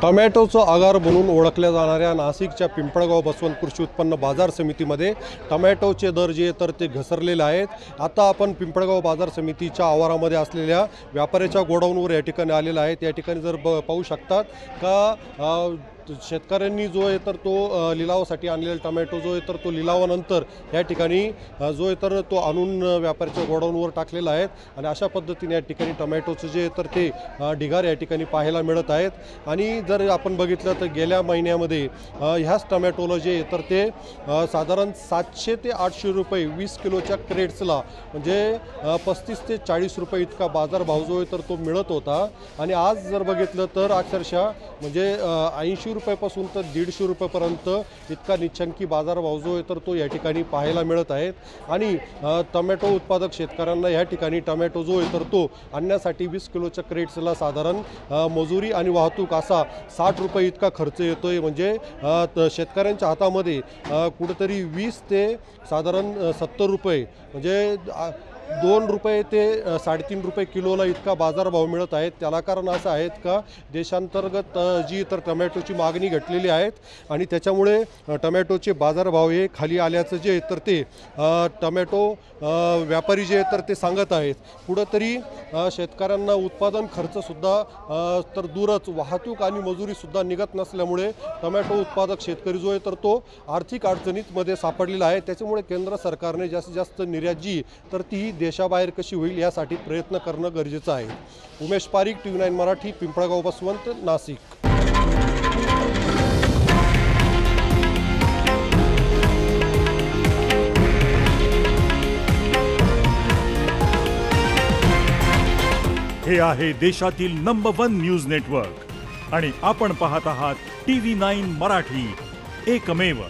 टोमॅटोचं आगार म्हणून ओळखल्या जाणाऱ्या नाशिकच्या पिंपळगाव बसवंत कृषी उत्पन्न बाजार समितीमध्ये टोमॅटोचे दर जे तर ते घसरलेले आहेत। आता आपण पिंपळगाव बाजार समितीच्या आवारामध्ये असलेल्या व्यापाऱ्याच्या गोडाऊनवर या ठिकाणी आलेला आहे। या ठिकाणी जर पाहू शकतात का शेतकऱ्यांनी जो आहे तर तो लिलावासाठी आणलेला टोमॅटो जो आहे तर तो लिलावानंतर या ठिकाणी जो आहे तर तो आणून व्यापाऱ्याच्या गोडाऊनवर टाकलेला आहे आणि अशा पद्धतीने या ठिकाणी टोमॅटोचं जे तर ते ढिगार या ठिकाणी पाहायला मिळत आहेत। आणि जर आपण बघितलं तर गेल्या महिन्यामध्ये ह्याच टोमॅटोला जे तर ते साधारण 700 ते 800 रुपये 20 किलोच्या क्रेट्सला म्हणजे 35 ते 40 रुपये इतका बाजारभाव जो आहे तर तो मिळत होता। आणि आज जर बघितलं तर अक्षरशः म्हणजे 80 रुपयापासून तर 150 रुपयापर्यंत इतका निश्चंकी बाजारभाव जो आहे तर तो या ठिकाणी पाहायला मिळत आहे। आणि टोमॅटो उत्पादक शेतकऱ्यांना या ठिकाणी टोमॅटो जो आहे तर तो आणण्यासाठी 20 किलोच्या क्रेट्सला साधारण मजुरी आणि वाहतूक असा 60 रुपये इतका खर्च येतोय। म्हणजे शेतकऱ्यांच्या हातामध्ये कुठेतरी 20 ते साधारण 70 रुपये म्हणजे 2 रुपये ते 3.5 रुपये किलोला इतका बाजारभाव मिळत आहे। त्याला कारण असं आहे का देशांतर्गत जी तर टोमॅटोची मागणी घटलेली आहे आणि त्याच्यामुळे टोमॅटोचे बाजारभाव हे खाली आल्याचं जे तर ते टोमॅटो व्यापारी जे तर ते सांगत आहेत। कुठंतरी शेतकऱ्यांना उत्पादन खर्चसुद्धा तर दूरच वाहतूक आणि मजुरीसुद्धा निघत नसल्यामुळे टोमॅटो उत्पादक शेतकरी जो आहे तर तो आर्थिक अडचणीमध्ये सापडलेला आहे। त्याच्यामुळे केंद्र सरकारने जास्तीत जास्त निर्यात जी तर ती देशाबाहेर कशी होईल यासाठी प्रयत्न करणं गरजेचं आहे। उमेश पारीख, TV9 मराठी, पिंपळगाव बसवंत, नाशिक। हे आहे देशातील नंबर 1 न्यूज नेटवर्क आणि आपण पाहत आहात TV9 मराठी, एकमेव।